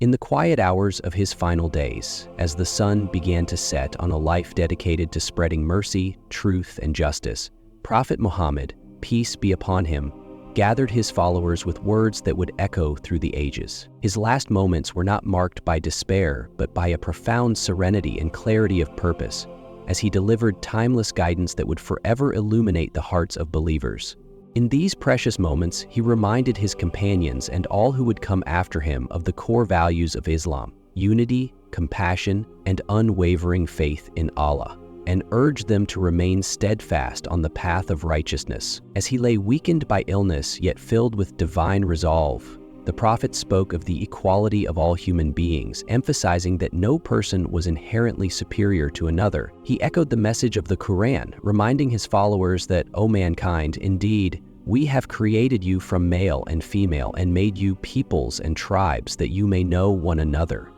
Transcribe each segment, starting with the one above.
In the quiet hours of his final days, as the sun began to set on a life dedicated to spreading mercy, truth, and justice, Prophet Muhammad, peace be upon him, gathered his followers with words that would echo through the ages. His last moments were not marked by despair, but by a profound serenity and clarity of purpose, as he delivered timeless guidance that would forever illuminate the hearts of believers. In these precious moments, he reminded his companions and all who would come after him of the core values of Islam: unity, compassion, and unwavering faith in Allah, and urged them to remain steadfast on the path of righteousness. As he lay weakened by illness yet filled with divine resolve, the Prophet spoke of the equality of all human beings, emphasizing that no person was inherently superior to another. He echoed the message of the Quran, reminding his followers that, "O mankind, indeed, we have created you from male and female and made you peoples and tribes that you may know one another."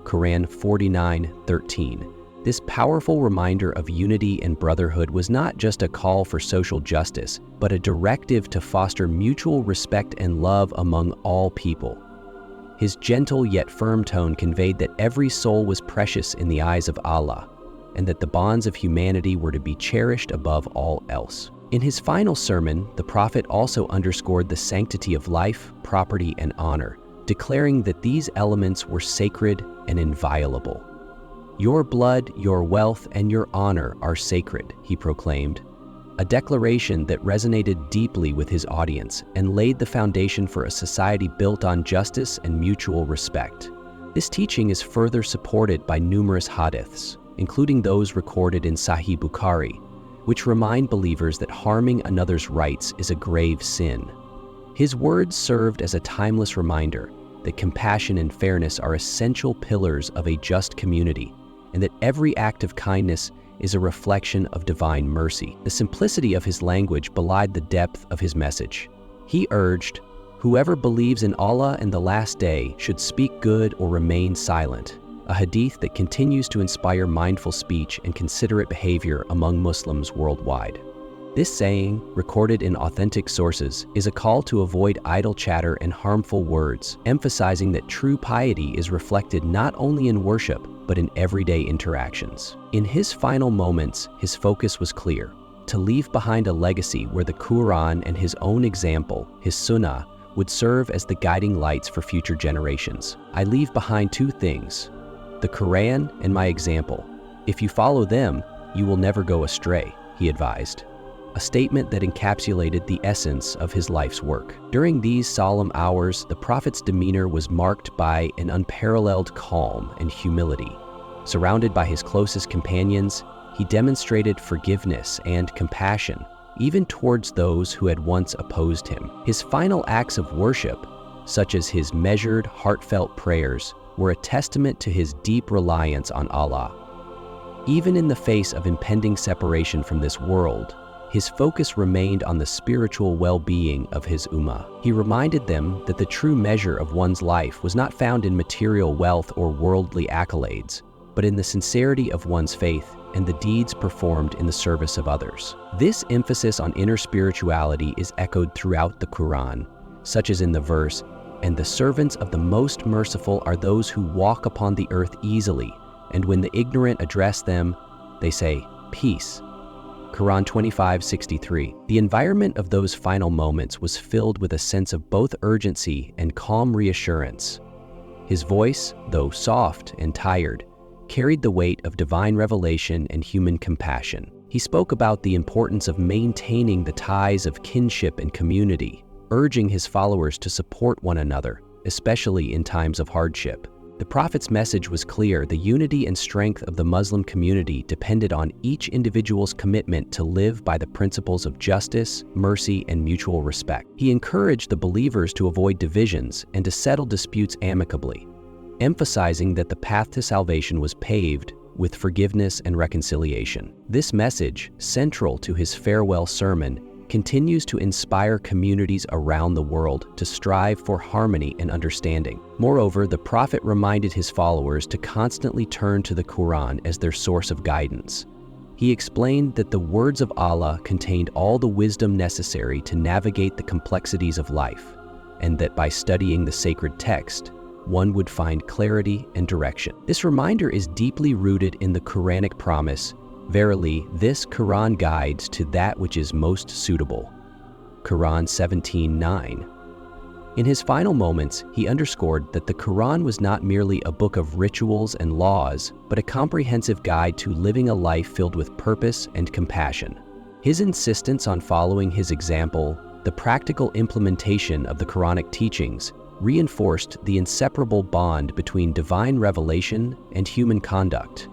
Quran 49:13. This powerful reminder of unity and brotherhood was not just a call for social justice, but a directive to foster mutual respect and love among all people. His gentle yet firm tone conveyed that every soul was precious in the eyes of Allah, and that the bonds of humanity were to be cherished above all else. In his final sermon, the Prophet also underscored the sanctity of life, property, and honor, declaring that these elements were sacred and inviolable. "Your blood, your wealth, and your honor are sacred," he proclaimed, a declaration that resonated deeply with his audience and laid the foundation for a society built on justice and mutual respect. This teaching is further supported by numerous hadiths, including those recorded in Sahih Bukhari, which remind believers that harming another's rights is a grave sin. His words served as a timeless reminder that compassion and fairness are essential pillars of a just community, and that every act of kindness is a reflection of divine mercy. The simplicity of his language belied the depth of his message. He urged, "Whoever believes in Allah and the last day should speak good or remain silent," a hadith that continues to inspire mindful speech and considerate behavior among Muslims worldwide. This saying, recorded in authentic sources, is a call to avoid idle chatter and harmful words, emphasizing that true piety is reflected not only in worship, but in everyday interactions. In his final moments, his focus was clear: to leave behind a legacy where the Quran and his own example, his Sunnah, would serve as the guiding lights for future generations. "I leave behind two things: the Quran and my example. If you follow them, you will never go astray," he advised, a statement that encapsulated the essence of his life's work. During these solemn hours, the Prophet's demeanor was marked by an unparalleled calm and humility. Surrounded by his closest companions, he demonstrated forgiveness and compassion, even towards those who had once opposed him. His final acts of worship, such as his measured, heartfelt prayers, were a testament to his deep reliance on Allah. Even in the face of impending separation from this world, his focus remained on the spiritual well-being of his ummah. He reminded them that the true measure of one's life was not found in material wealth or worldly accolades, but in the sincerity of one's faith and the deeds performed in the service of others. This emphasis on inner spirituality is echoed throughout the Quran, such as in the verse, "And the servants of the Most Merciful are those who walk upon the earth easily, and when the ignorant address them, they say, 'Peace.'" Quran 25:63. The environment of those final moments was filled with a sense of both urgency and calm reassurance. His voice, though soft and tired, carried the weight of divine revelation and human compassion. He spoke about the importance of maintaining the ties of kinship and community, urging his followers to support one another, especially in times of hardship. The Prophet's message was clear: the unity and strength of the Muslim community depended on each individual's commitment to live by the principles of justice, mercy, and mutual respect. He encouraged the believers to avoid divisions and to settle disputes amicably, emphasizing that the path to salvation was paved with forgiveness and reconciliation. This message, central to his farewell sermon, continues to inspire communities around the world to strive for harmony and understanding. Moreover, the Prophet reminded his followers to constantly turn to the Quran as their source of guidance. He explained that the words of Allah contained all the wisdom necessary to navigate the complexities of life, and that by studying the sacred text, one would find clarity and direction. This reminder is deeply rooted in the Quranic promise, "Verily, this Quran guides to that which is most suitable." Quran 17:9. In his final moments, he underscored that the Quran was not merely a book of rituals and laws, but a comprehensive guide to living a life filled with purpose and compassion. His insistence on following his example, the practical implementation of the Quranic teachings, reinforced the inseparable bond between divine revelation and human conduct.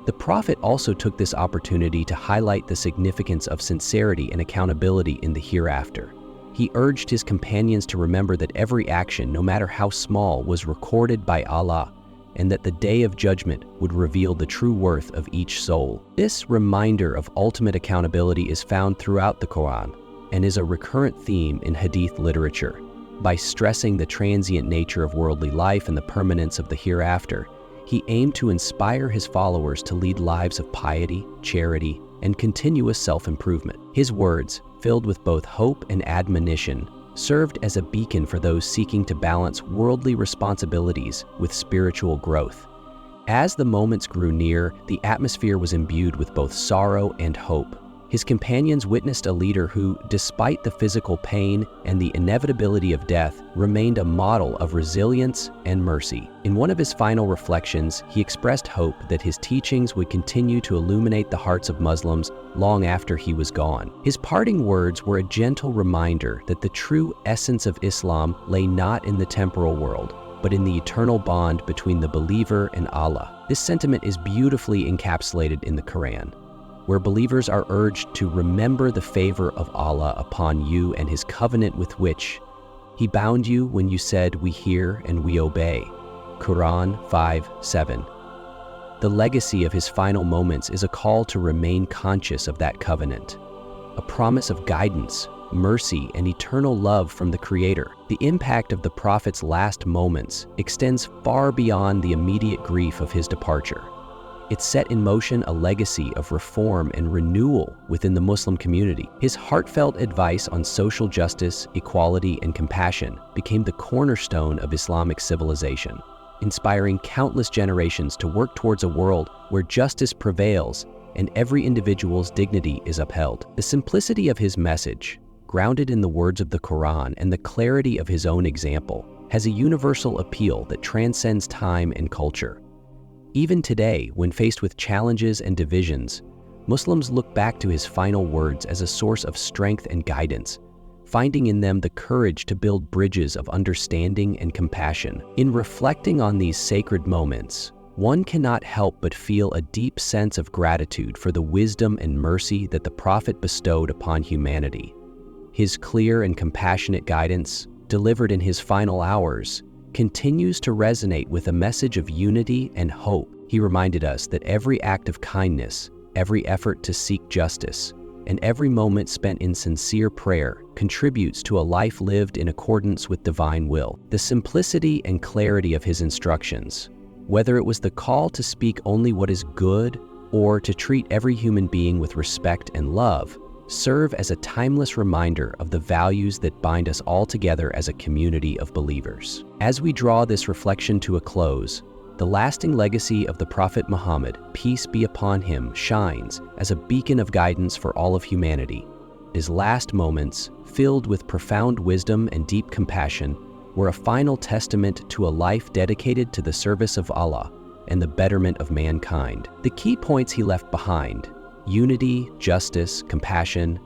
The Prophet also took this opportunity to highlight the significance of sincerity and accountability in the hereafter. He urged his companions to remember that every action, no matter how small, was recorded by Allah, and that the day of judgment would reveal the true worth of each soul. This reminder of ultimate accountability is found throughout the Quran and is a recurrent theme in Hadith literature. By stressing the transient nature of worldly life and the permanence of the hereafter, he aimed to inspire his followers to lead lives of piety, charity, and continuous self-improvement. His words, filled with both hope and admonition, served as a beacon for those seeking to balance worldly responsibilities with spiritual growth. As the moments grew near, the atmosphere was imbued with both sorrow and hope. His companions witnessed a leader who, despite the physical pain and the inevitability of death, remained a model of resilience and mercy. In one of his final reflections, he expressed hope that his teachings would continue to illuminate the hearts of Muslims long after he was gone. His parting words were a gentle reminder that the true essence of Islam lay not in the temporal world, but in the eternal bond between the believer and Allah. This sentiment is beautifully encapsulated in the Quran, where believers are urged to remember the favor of Allah upon you and his covenant with which he bound you when you said, "We hear and we obey." Quran 5:7. The legacy of his final moments is a call to remain conscious of that covenant, a promise of guidance, mercy, and eternal love from the Creator. The impact of the Prophet's last moments extends far beyond the immediate grief of his departure. It set in motion a legacy of reform and renewal within the Muslim community. His heartfelt advice on social justice, equality, and compassion became the cornerstone of Islamic civilization, inspiring countless generations to work towards a world where justice prevails and every individual's dignity is upheld. The simplicity of his message, grounded in the words of the Quran and the clarity of his own example, has a universal appeal that transcends time and culture. Even today, when faced with challenges and divisions, Muslims look back to his final words as a source of strength and guidance, finding in them the courage to build bridges of understanding and compassion. In reflecting on these sacred moments, one cannot help but feel a deep sense of gratitude for the wisdom and mercy that the Prophet bestowed upon humanity. His clear and compassionate guidance, delivered in his final hours, continues to resonate with a message of unity and hope. He reminded us that every act of kindness, every effort to seek justice, and every moment spent in sincere prayer contributes to a life lived in accordance with divine will. The simplicity and clarity of his instructions, whether it was the call to speak only what is good or to treat every human being with respect and love, serve as a timeless reminder of the values that bind us all together as a community of believers. As we draw this reflection to a close, the lasting legacy of the Prophet Muhammad, peace be upon him, shines as a beacon of guidance for all of humanity. His last moments, filled with profound wisdom and deep compassion, were a final testament to a life dedicated to the service of Allah and the betterment of mankind. The key points he left behind: unity, justice, compassion,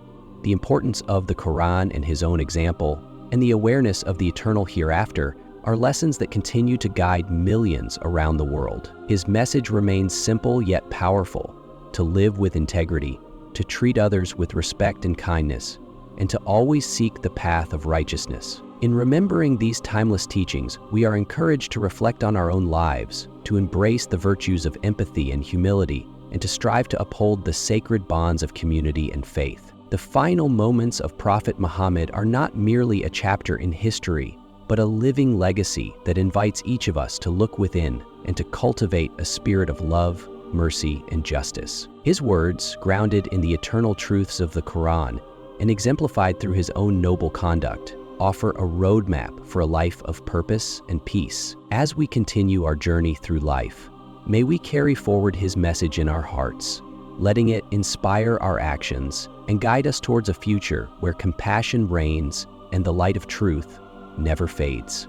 the importance of the Quran and his own example, and the awareness of the eternal hereafter are lessons that continue to guide millions around the world. His message remains simple yet powerful: to live with integrity, to treat others with respect and kindness, and to always seek the path of righteousness. In remembering these timeless teachings, we are encouraged to reflect on our own lives, to embrace the virtues of empathy and humility, and to strive to uphold the sacred bonds of community and faith. The final moments of Prophet Muhammad are not merely a chapter in history, but a living legacy that invites each of us to look within and to cultivate a spirit of love, mercy, and justice. His words, grounded in the eternal truths of the Quran and exemplified through his own noble conduct, offer a roadmap for a life of purpose and peace. As we continue our journey through life, may we carry forward his message in our hearts, letting it inspire our actions and guide us towards a future where compassion reigns and the light of truth never fades.